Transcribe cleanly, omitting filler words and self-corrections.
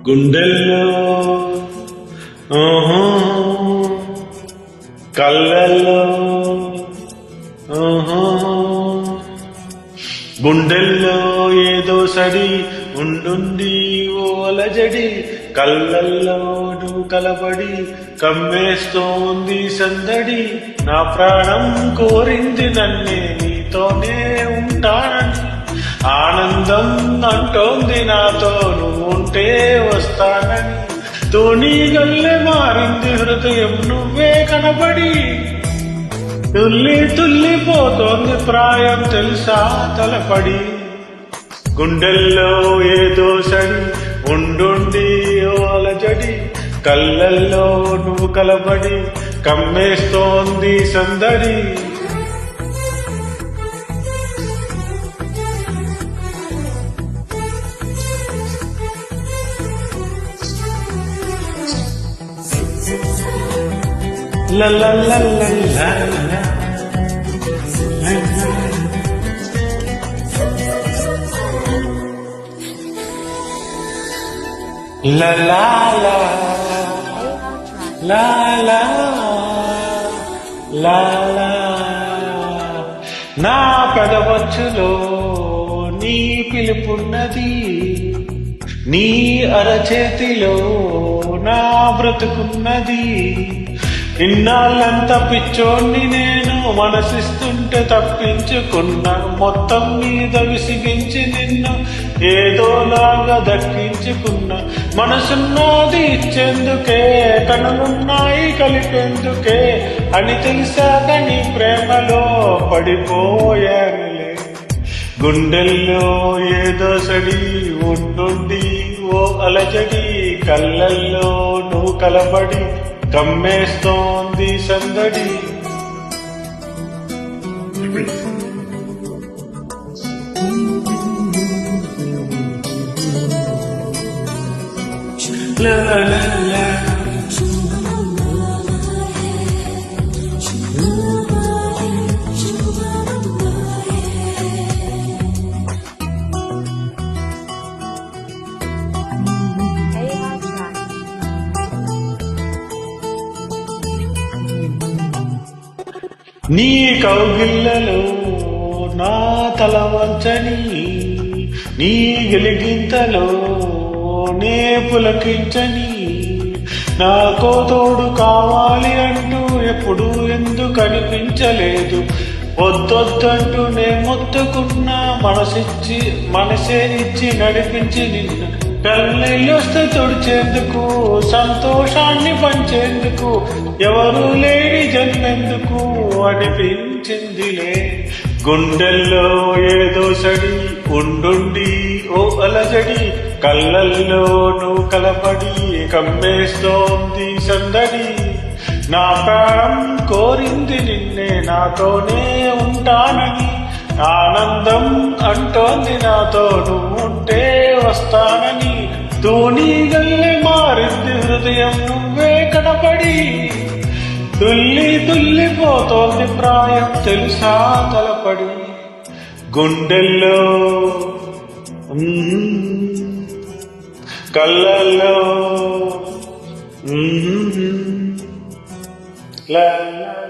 గుండెల్లో కళ్ళల్లో గుండెల్లో ఏదో సడి ఉండుండి ఓ అలజడి కళ్ళల్లో నువ్వు కలబడి కమ్మేస్తోంది సందడి నా ప్రాణం కోరింది నన్నే నీతోనే ఉంటానని ఆనందం అంటోంది నాతో నువ్వు ఉంటే వస్తానని తోని గల్లె మారింది హృదయం నువ్వే కనబడి తుల్లి తుల్లిపోతోంది ప్రాయం తెలుసా తలపడి గుండెల్లో ఏదో సడి ఉండుండి ఓలజడి కళ్ళల్లో నువ్వు కలబడి కమ్మేస్తోంది సందడి La la la la la la. La la la la la la la. నా పెదవచ్చులో నీ పిలుపున్నది నీ అరచేతిలో నా బ్రతుకున్నది ఇన్నాళ్ళంతా పిచ్చోణ్ణి నేను మనసిస్తుంటే తప్పించుకున్నా మొత్తం మీద విసిగించి నిన్ను ఏదోలాగా దక్కించుకున్నా మనసున్నది ఇచ్చేందుకే కనులున్నాయి కలిపేందుకే అని తెలిసాక నీ ప్రేమలో పడిపోయానులే గుండెల్లో ఏదో సడి ఉండుండి ఓ అలజడి కళ్ళల్లో నువ్వు కలబడి కమ్మేస్తోంది సందడి la la la నీ కౌగిళ్ళలో నా తల వంచని నీ గెలిగింతలో నే పులకించని నాకో తోడు కావాలి అంటూ ఎప్పుడు ఎందుకు అనిపించలేదు వద్దొద్దంటూ నే మొత్తుకున్నా మనసే ఇచ్చి నడిపించి నిన్ను కళ్ళొస్తే తుడిచేందుకు సంతోషాన్ని పంచేందుకు ఎవరు లేని జన్మెందుకు అనిపించిందిలే గుండెల్లో ఏదో సడి ఉండుండి ఓ అలజడి కళ్ళల్లో నువ్వు కలపడి కమ్మేస్తోంది సందడి నా ప్రాణం కోరింది నిన్నే నాతోనే ఉంటానని ఆనందం అంటోంది నాతో నువ్వు ఉంటే వస్తానని తోని గల్లె మారింది హృదయం నువ్వే కనపడి తుల్లి తుల్లిపోతోంది ప్రాయం తెలుసా తలపడి గుండెల్లో కళ్ళల్లో la la